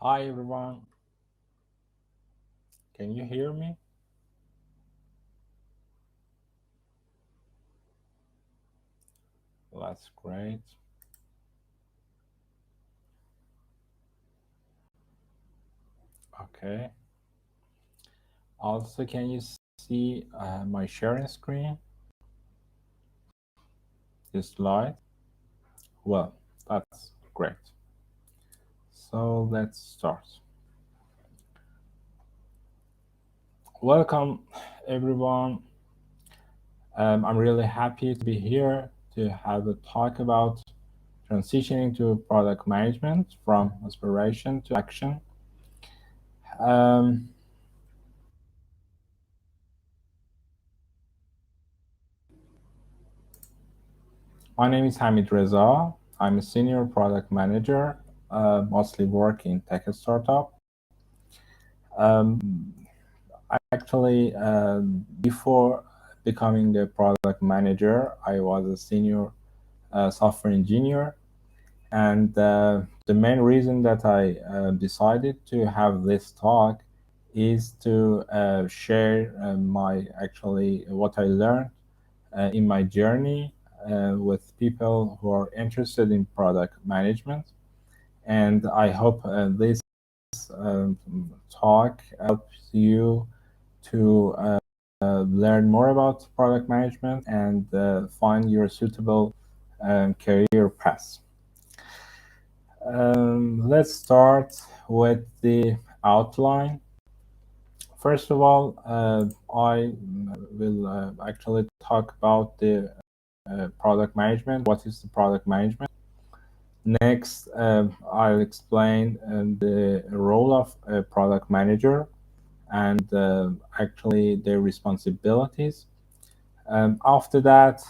Hi everyone, can you hear me? That's great. Okay. Also, can you see my sharing screen, this slide? Well, that's great. So let's start. Welcome everyone. I'm really happy to be here to have a talk about transitioning to product management from aspiration to action. Um, my name is Hamidreza. I'm a senior product manager, mostly work in tech startup. Um, Actually, before becoming a product manager, I was a senior software engineer. And the main reason that I decided to have this talk is to share my actually what I learned in my journey with people who are interested in product management. And I hope this um, talk helps you to learn more about product management and find your suitable career path. Let's start with the outline. First of all, I will actually talk about the product management. What is the product management? Next, I'll explain the role of a product manager and actually their responsibilities. After that,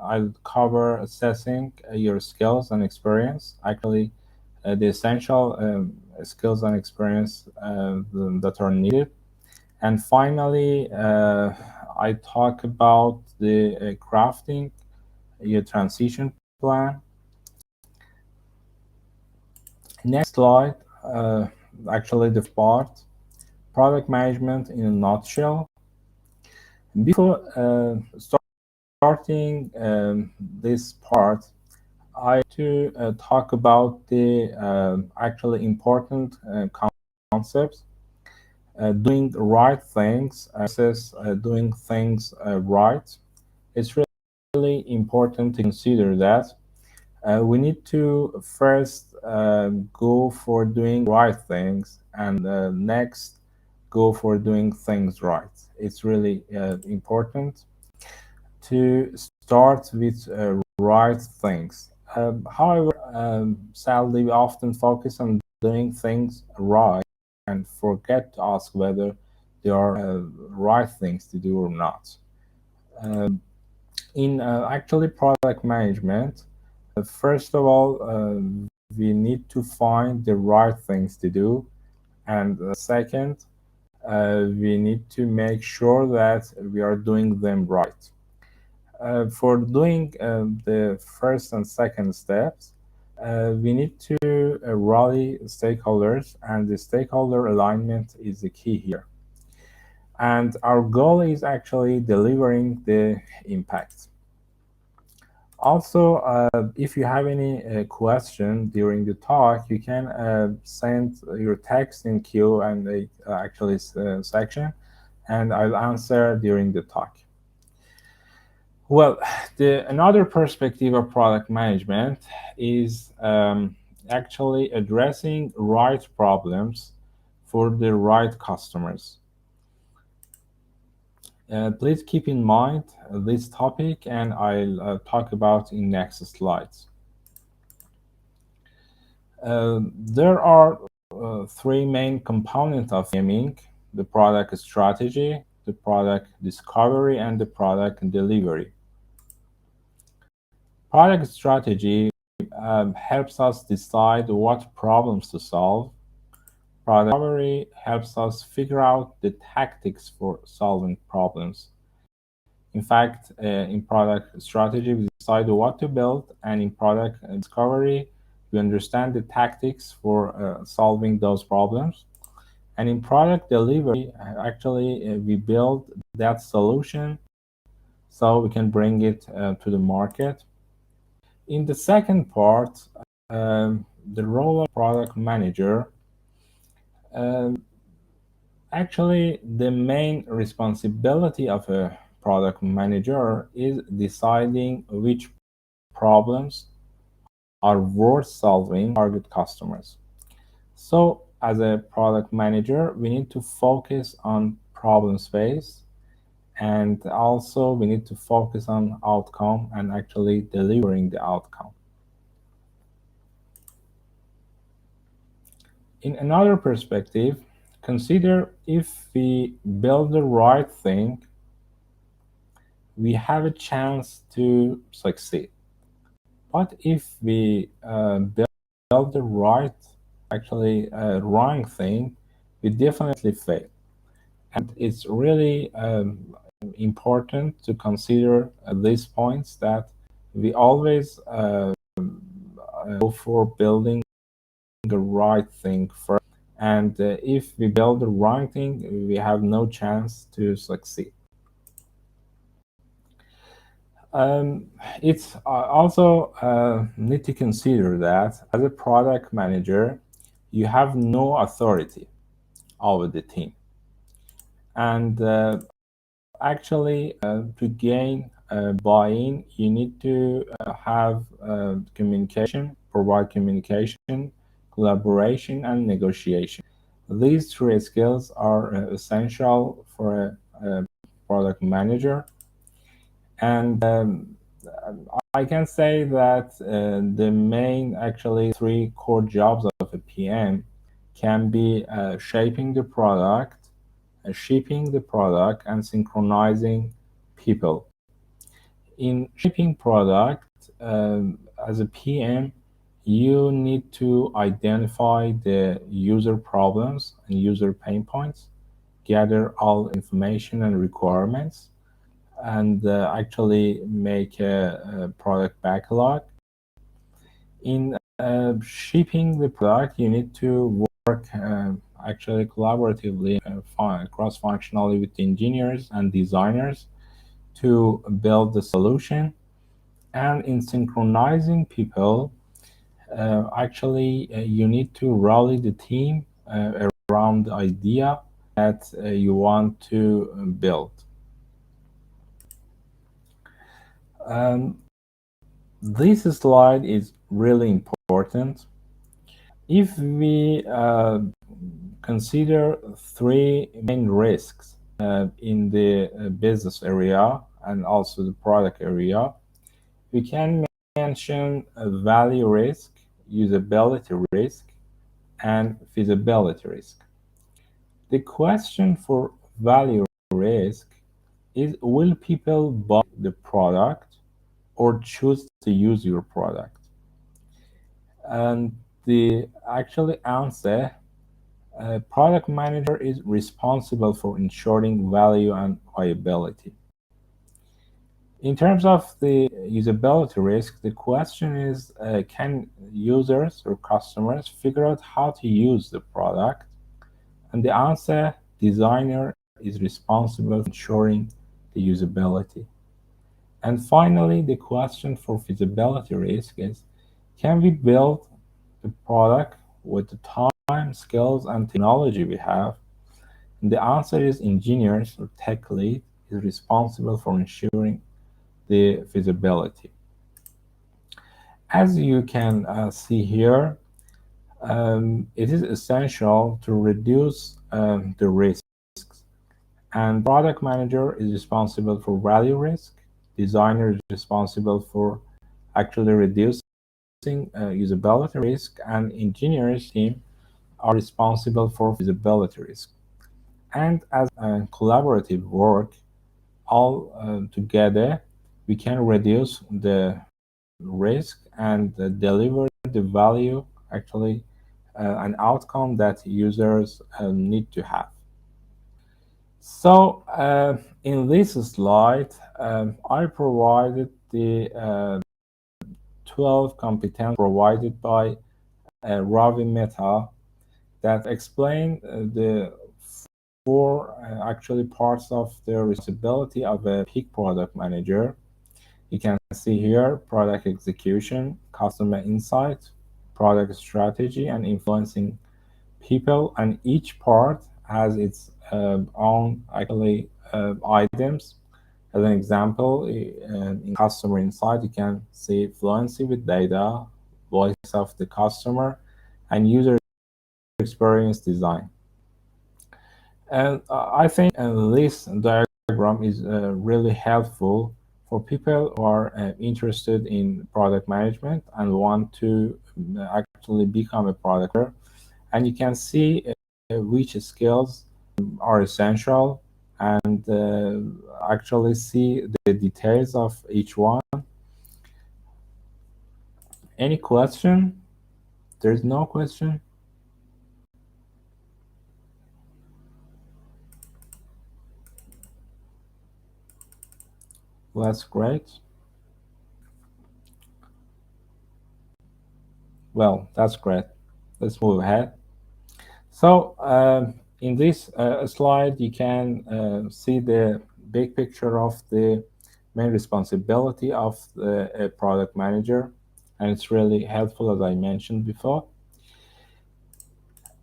I'll cover assessing your skills and experience, actually the essential skills and experience that are needed. And finally, I talk about the crafting your transition plan. Next slide, actually the part, product management in a nutshell. Before starting this part, I to talk about the actually important concepts. Doing the right things versus doing things right. It's really important to consider that we need to first go for doing right things and next go for doing things right. It's really important to start with right things. However, sadly, we often focus on doing things right and forget to ask whether they are right things to do or not. Um, in actually product management, first of all, we need to find the right things to do. And second, we need to make sure that we are doing them right. For doing the first and second steps, we need to rally stakeholders, and the stakeholder alignment is the key here. And our goal is actually delivering the impact. Also, if you have any question during the talk, you can send your text in Q and actually section, and I'll answer during the talk. Well, another perspective of product management is actually addressing right problems for the right customers. Please keep in mind this topic, and I'll talk about in next slides. There are three main components of PMing: the product strategy, the product discovery, and the product delivery. Product strategy helps us decide what problems to solve. Product discovery helps us figure out the tactics for solving problems. In fact, in product strategy, we decide what to build, and in product discovery, we understand the tactics for solving those problems. And in product delivery, actually, we build that solution so we can bring it to the market. In the second part, the role of product manager, actually, the main responsibility of a product manager is deciding which problems are worth solving target customers. So as a product manager, we need to focus on problem space, and also we need to focus on outcome and actually delivering the outcome. In another perspective, consider if we build the right thing, we have a chance to succeed. But if we build the right, actually wrong thing, we definitely fail. And it's really important to consider these points, that we always go for building the right thing first. And if we build the wrong thing, we have no chance to succeed. It's also need to consider that as a product manager, you have no authority over the team. And actually, to gain buy-in, you need to have communication, provide communication, collaboration, and negotiation. These three skills are essential for a product manager. And I can say that the main, actually, three core jobs of a PM can be shaping the product, shipping the product, and synchronizing people. In shipping product, as a PM, you need to identify the user problems and user pain points, gather all information and requirements, and actually make a product backlog. In shipping the product, you need to work actually collaboratively, cross-functionally with engineers and designers to build the solution. And in synchronizing people, actually you need to rally the team around the idea that you want to build. This slide is really important. If we consider three main risks in the business area and also the product area, we can mention value risk, usability risk, and feasibility risk. The question for value risk is, will people buy the product or choose to use your product? And the actually answer, product manager is responsible for ensuring value and viability. In terms of the usability risk, the question is, can users or customers figure out how to use the product? And the answer, designer is responsible for ensuring the usability. And finally, the question for feasibility risk is, can we build the product with the time, skills, and technology we have? And the answer is, engineers or tech lead is responsible for ensuring the feasibility. As you can see here, it is essential to reduce the risks. And product manager is responsible for value risk. Designer is responsible for actually reducing usability risk, and engineers team are responsible for feasibility risk. And as a collaborative work, all together, we can reduce the risk and deliver the value, actually an outcome that users need to have. So in this slide, I provided the 12 competencies provided by Ravi Mehta that explain the four actually parts of the responsibility of a peak product manager. You can see here product execution, customer insight, product strategy, and influencing people. And each part has its own actually items. As an example, in customer insight, you can see fluency with data, voice of the customer, and user experience design. And I think this diagram is really helpful for people who are interested in product management and want to actually become a product manager. And you can see which skills are essential and actually see the details of each one. Any question? There's no question? That's great. Well, that's great. Let's move ahead. So in this slide, you can see the big picture of the main responsibility of a product manager, and it's really helpful, as I mentioned before.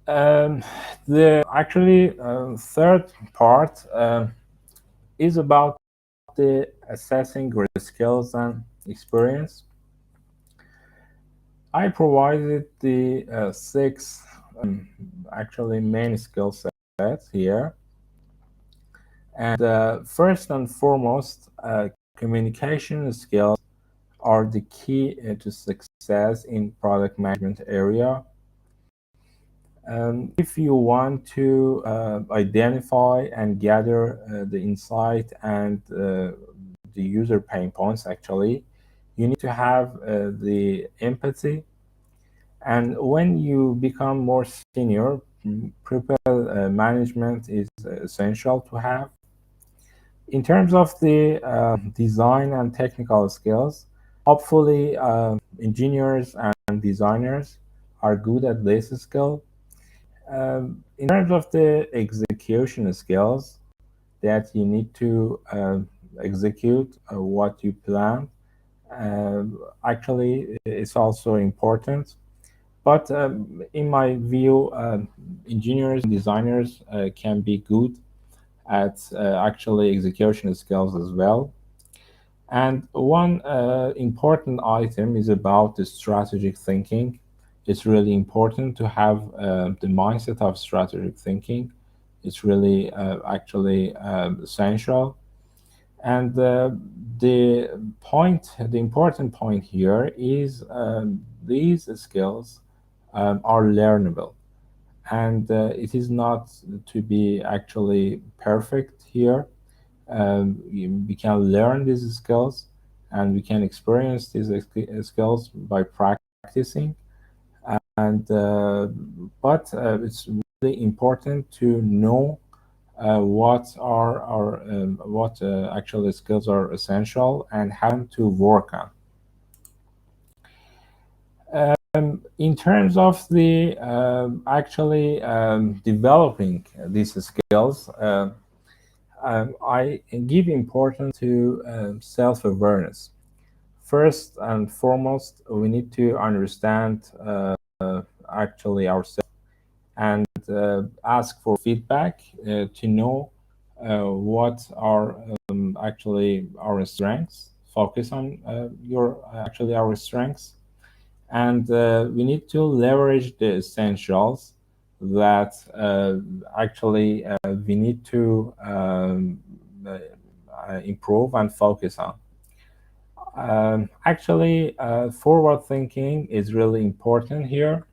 The actually third part is about the assessing your skills and experience. I provided the six actually main skill sets here. And first and foremost, communication skills are the key to success in product management area. If you want to identify and gather the insight and the user pain points, actually, you need to have the empathy. And when you become more senior, people management is essential to have. In terms of the design and technical skills, hopefully engineers and designers are good at this skill. In terms of the execution skills, that you need to execute what you plan, actually it's also important. But in my view, engineers and designers can be good at actually execution skills as well. And one important item is about the strategic thinking. It's really important to have the mindset of strategic thinking. It's really actually essential. And the important point here is these skills are learnable. And it is not to be actually perfect here. We can learn these skills and we can experience these skills by practicing. And but it's really important to know what are our what actually skills are essential and how to work on. In terms of the actually developing these skills, I give importance to self-awareness. First and foremost, we need to understand actually ourselves and ask for feedback to know what are actually our strengths. Focus on our strengths. And we need to leverage the essentials that actually we need to improve and focus on. Actually, forward thinking is really important here,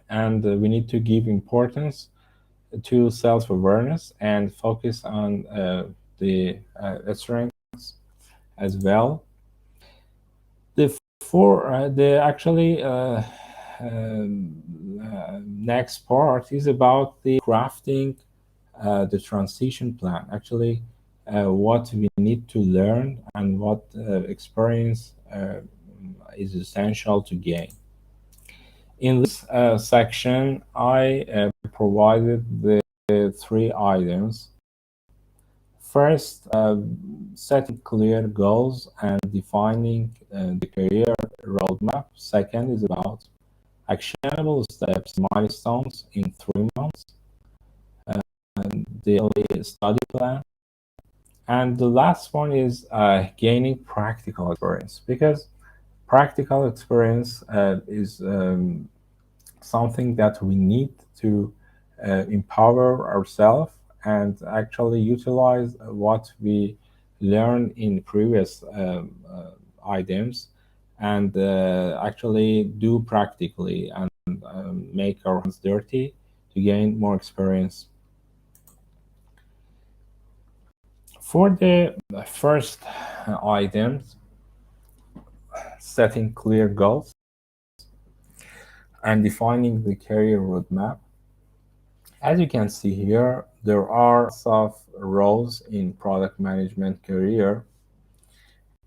and we need to give importance to self-awareness and focus on the strengths as well. The actually next part is about the crafting the transition plan. Actually, what we need to learn and what experience is essential to gain. In this section, I provided the three items. First, setting clear goals and defining the career roadmap. Second is about actionable steps, milestones in 3 months, and daily study plan. And the last one is gaining practical experience, because practical experience is something that we need to empower ourselves and actually utilize what we learn in previous items, and actually do practically and make our hands dirty to gain more experience. For the first items, setting clear goals and defining the career roadmap. As you can see here, there are lots of roles in product management career.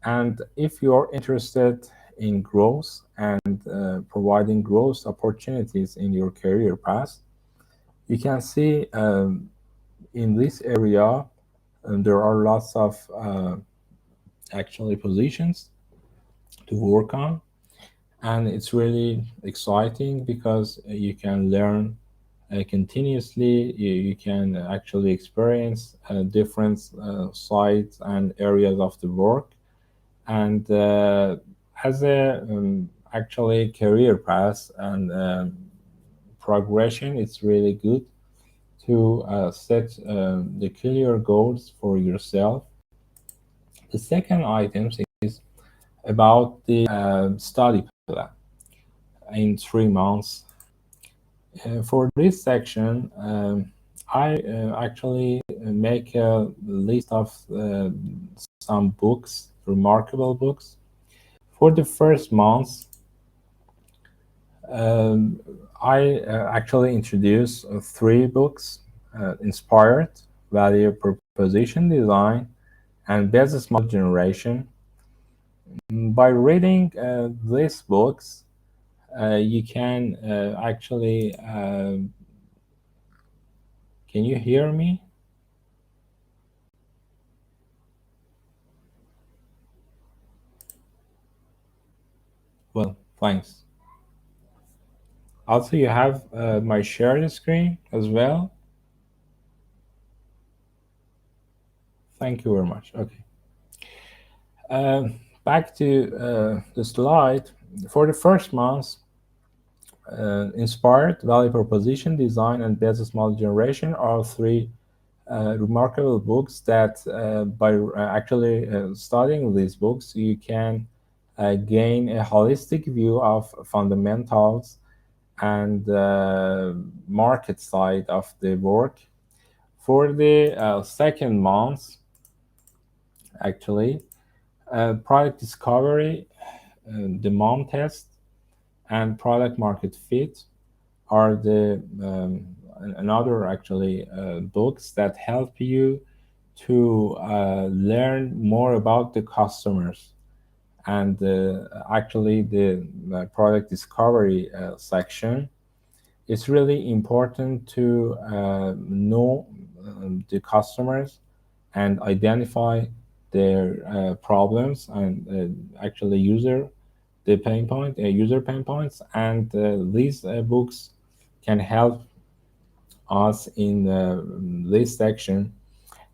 And if you're interested in growth and providing growth opportunities in your career path, you can see in this area, there are lots of actually positions to work on. And it's really exciting because you can learn continuously. You can actually experience different sides and areas of the work. And as a actually career path and progression, it's really good to set the clear goals for yourself. The second item is about the study plan in 3 months. For this section, I actually make a list of some books, remarkable books. For the first month, I actually introduce 3 books: Inspired, Value Proposition Design, and Business Model Generation. By reading these books, you can actually, can you hear me? Well, thanks. Also, you have my shared screen as well. Thank you very much. Okay. Back to the slide. For the first month, Inspired, Value Proposition Design, and Business Model Generation are 3 remarkable books that by actually studying these books, you can gain a holistic view of fundamentals and market side of the work. For the second month, actually, product discovery, demand test, and product market fit are the another actually books that help you to learn more about the customers. And actually the product discovery section, it's really important to know the customers and identify their problems and actually user pain points. And these books can help us in this section.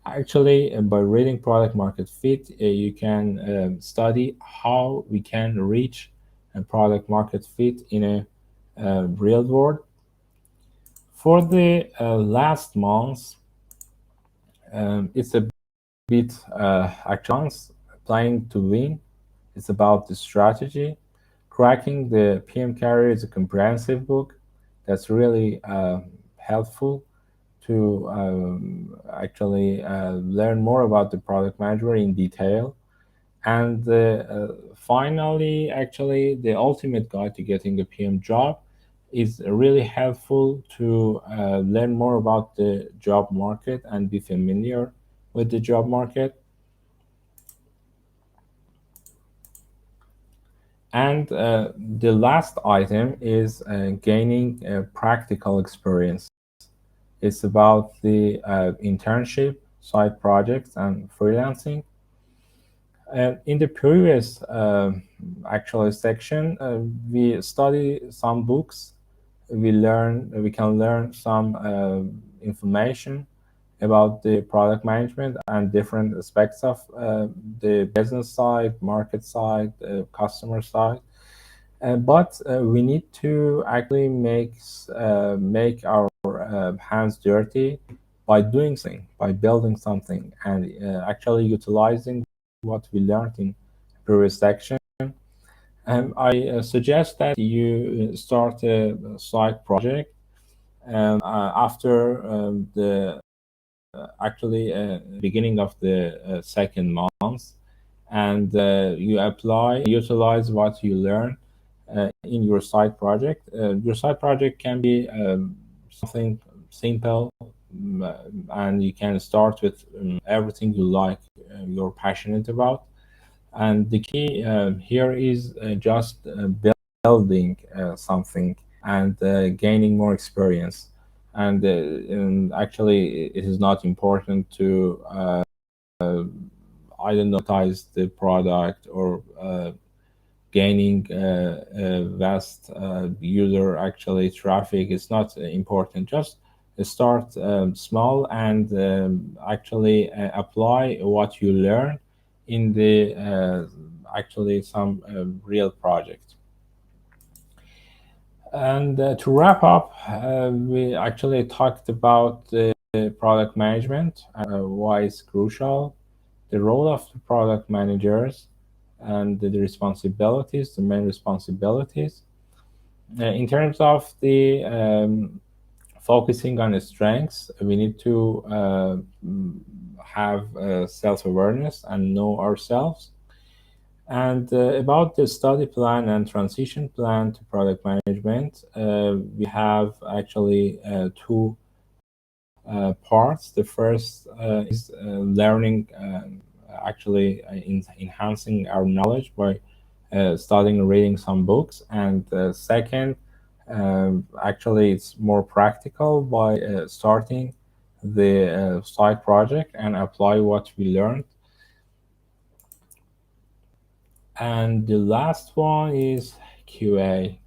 Actually, by reading product market fit, you can study how we can reach a product market fit in a real world. For the last month, it's a bit advanced, playing to win. It's about the strategy. Cracking the PM Career is a comprehensive book that's really helpful to actually learn more about the product manager in detail. And finally, actually, the ultimate guide to getting a PM job is really helpful to learn more about the job market and be familiar with the job market. And the last item is gaining practical experience. It's about the internship, side projects, and freelancing. In the previous actual section, we study some books. We can learn some information about the product management and different aspects of the business side, market side, customer side. But we need to actually make our hands dirty by doing something, by building something, and actually utilizing what we learned in previous section. I suggest that you start a side project after the actually beginning of the second month, and you utilize what you learn in your side project. Your side project can be something simple, and you can start with everything you like, you're passionate about. And the key here is just building something and gaining more experience. And actually, it is not important to identify the product or gaining vast user actually traffic. It's not important. Just start small and actually apply what you learn in the actually some real project. And to wrap up, we actually talked about the product management, why it's crucial, the role of the product managers, and the responsibilities, the main responsibilities. In terms of the focusing on the strengths, we need to have self-awareness and know ourselves. And about the study plan and transition plan to product management, we have actually two parts. The first is learning, actually enhancing our knowledge by studying and reading some books. And second, actually, it's more practical by starting the side project and apply what we learned. And the last one is QA.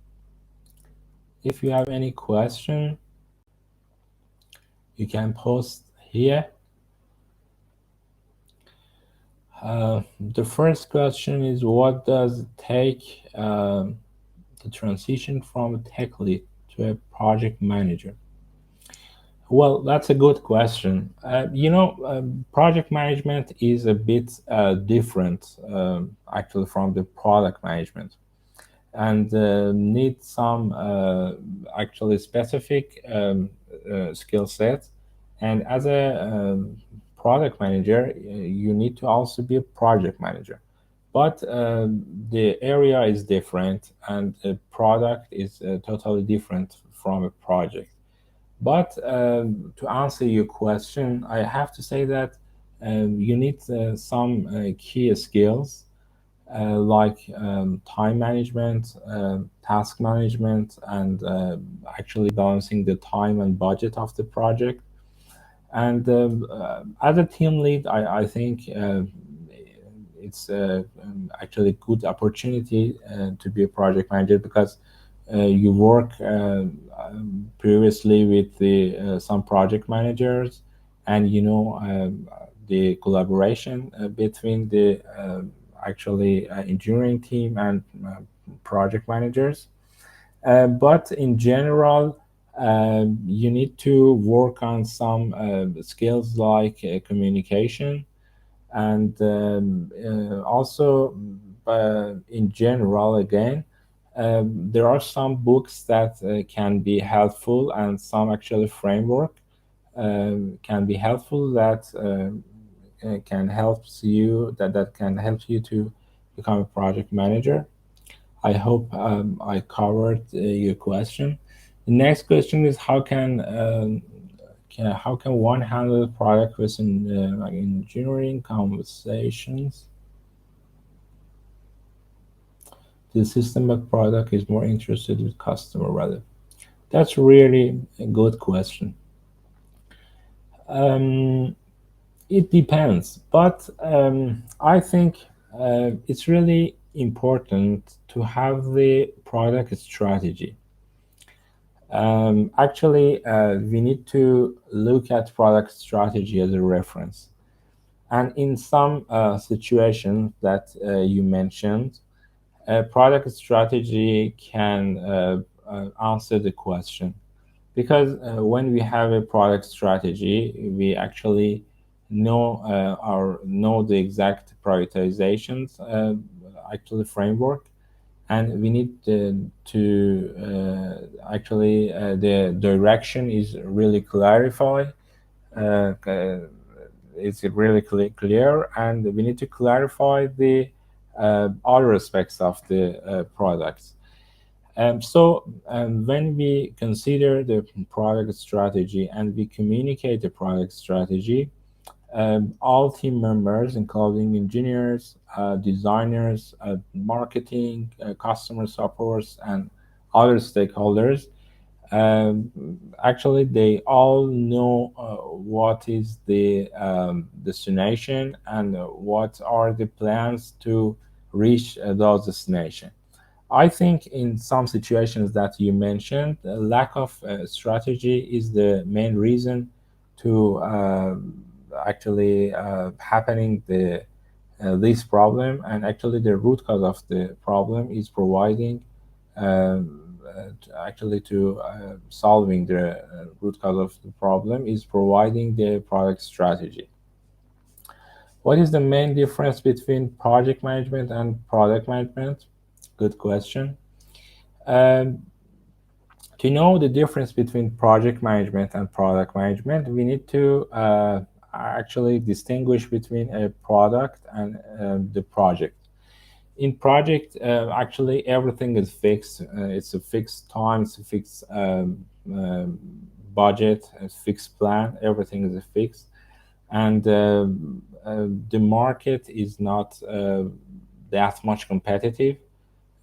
If you have any question, you can post here. The first question is, what does it take the transition from a tech lead to a project manager? Well, that's a good question. Project management is a bit different actually from the product management, and need some actually specific skill sets. And as a product manager, you need to also be a project manager. But the area is different, and a product is totally different from a project. But to answer your question, I have to say that you need some key skills like time management, task management, and actually balancing the time and budget of the project. And as a team lead, I think it's actually a good opportunity to be a project manager, because you work previously with some project managers, and the collaboration between the actually engineering team and project managers. But in general, you need to work on some skills like communication, and also in general, again, there are some books that can be helpful, and some actually framework can be helpful that can help you to become a project manager. I hope I covered your question. The next question is, how can one handle product within like engineering conversations? the system of product is more interested with customer value? That's really a good question. It depends, but I think it's really important to have the product strategy. Actually, we need to look at product strategy as a reference. And in some situations that you mentioned, product strategy can answer the question. Because when we have a product strategy, we actually know the exact prioritizations, actually framework, and we need to actually the direction is really clarified. Uh, it's really clear, and we need to clarify the other aspects of the products. When we consider the product strategy and we communicate the product strategy, all team members, including engineers, designers, marketing, customer supports, and other stakeholders, actually they all know what is the destination and what are the plans to reach those destinations. I think in some situations that you mentioned, lack of strategy is the main reason to actually happening this problem, and actually the root cause of the problem is providing actually to solving the root cause of the problem is providing the product strategy. What is the main difference between project management and product management? Good question. Um, to know the difference between project management and product management, we need to actually distinguish between a product and the project. In project, actually everything is fixed. It's a fixed time, it's a fixed budget, a fixed plan. Everything is fixed, and the market is not that much competitive.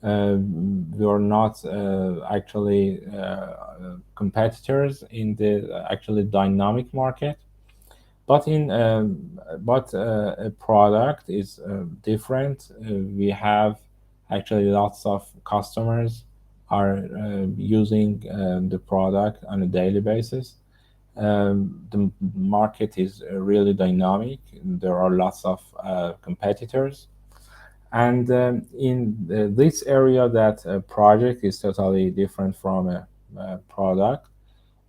We are not actually competitors in the actually dynamic market, but in a product is different. We have actually lots of customers are using the product on a daily basis. The market is really dynamic. There are lots of competitors. And in this area, that project is totally different from a product.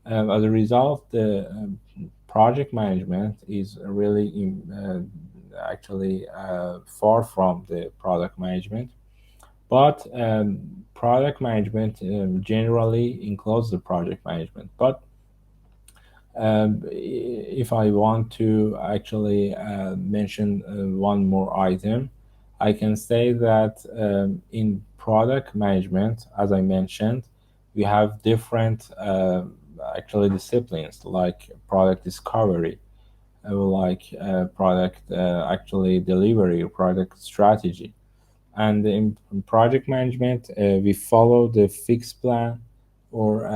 As a result, the project management is really actually far from the product management. But product management generally includes the project management. But if I want to actually mention one more item, I can say that in product management, as I mentioned, we have different actually disciplines like product discovery, like product actually delivery, or product strategy. And in project management, we follow the fixed plan, or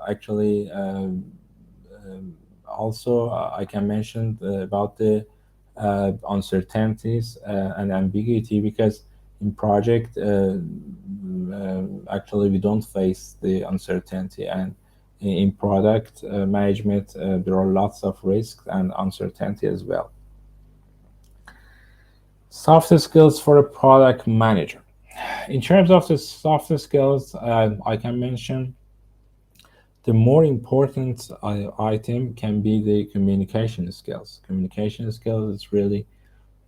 actually also I can mention about the uncertainties and ambiguity, because in project actually we don't face the uncertainty, and in product management there are lots of risks and uncertainty as well. Soft skills for a product manager. In terms of the soft skills, I can mention the more important item can be the communication skills. Communication skills is really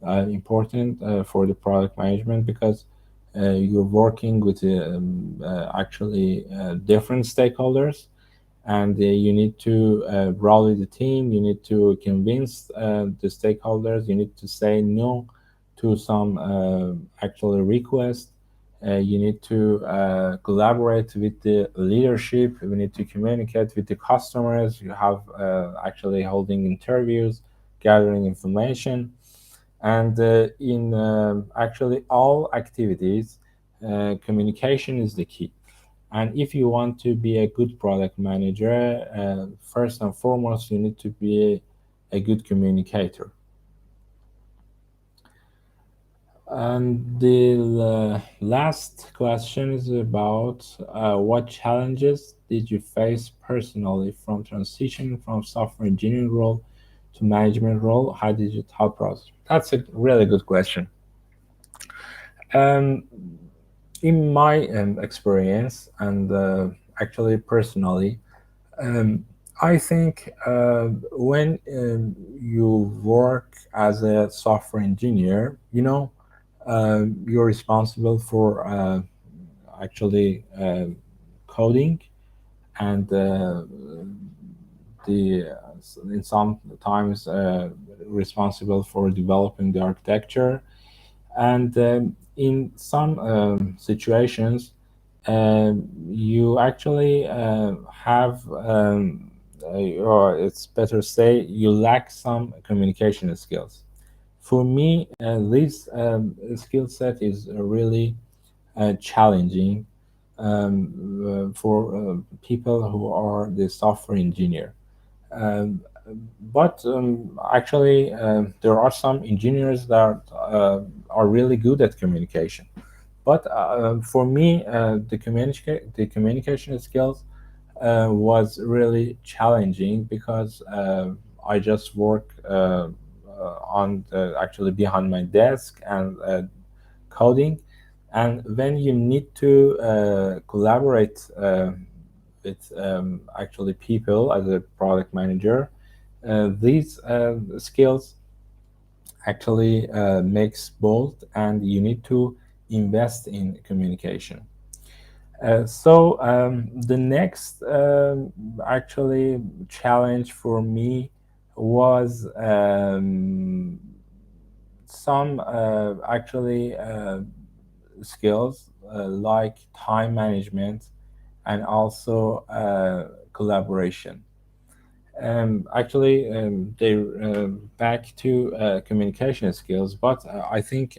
important for the product management, because you're working with actually different stakeholders, and you need to rally the team. You need to convince the stakeholders. You need to say no to some actual request. You need to collaborate with the leadership. You need to communicate with the customers. You have actually holding interviews, gathering information, and in actually all activities, communication is the key. And if you want to be a good product manager, first and foremost, you need to be a good communicator. And the last question is about what challenges did you face personally from transitioning from software engineering role to management role? How did you thought process? That's a really good question. Um, in my experience and actually personally, I think when you work as a software engineer, you're responsible for actually coding and the in some times responsible for developing the architecture, and in some situations you actually have or it's better say you lack some communication skills. For me, this skill set is really challenging for people who are the software engineer. Um, but actually, there are some engineers that are really good at communication. But for me, the communication skills was really challenging because I just work on actually behind my desk and coding, and when you need to collaborate with actually people as a product manager, these skills actually makes both, and you need to invest in communication. So the next actually challenge for me was some actually skills like time management and also collaboration. Actually, they back to communication skills, but I think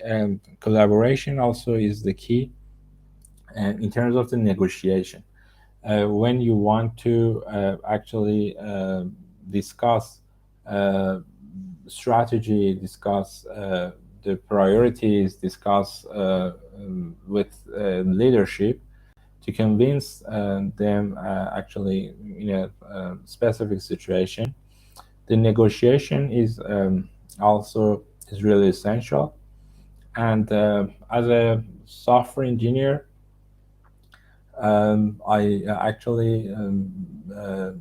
collaboration also is the key in terms of the negotiation. When you want to actually discuss uh, strategy, discuss the priorities, discuss with leadership to convince them actually in a specific situation, the negotiation is also is really essential. And as a software engineer, I actually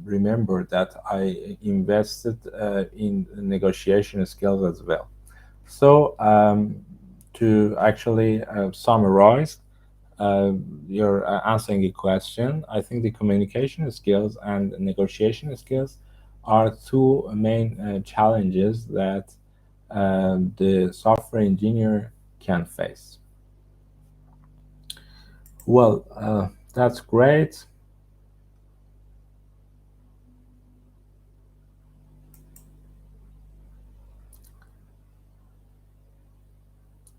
remember that I invested in negotiation skills as well. So to actually summarize your answering a question, I think the communication skills and negotiation skills are two main challenges that the software engineer can face. Well, that's great.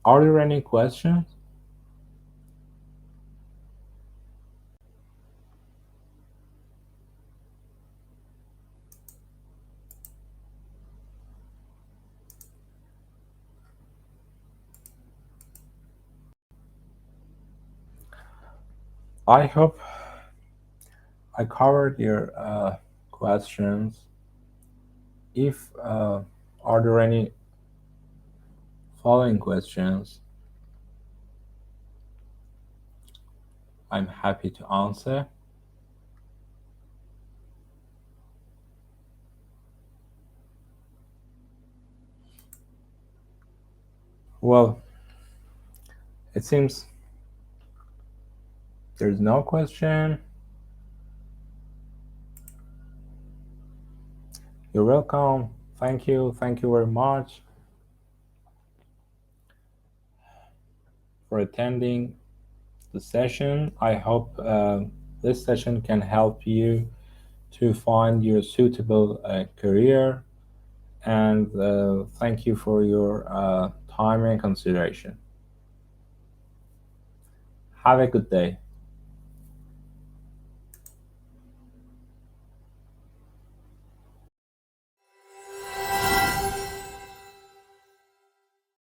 Are there any questions? I hope I covered your questions. If are there any following questions, I'm happy to answer. Well, it seems there's no question. You're welcome. Thank you. Thank you very much for attending the session. I hope this session can help you to find your suitable career. And thank you for your time and consideration. Have a good day.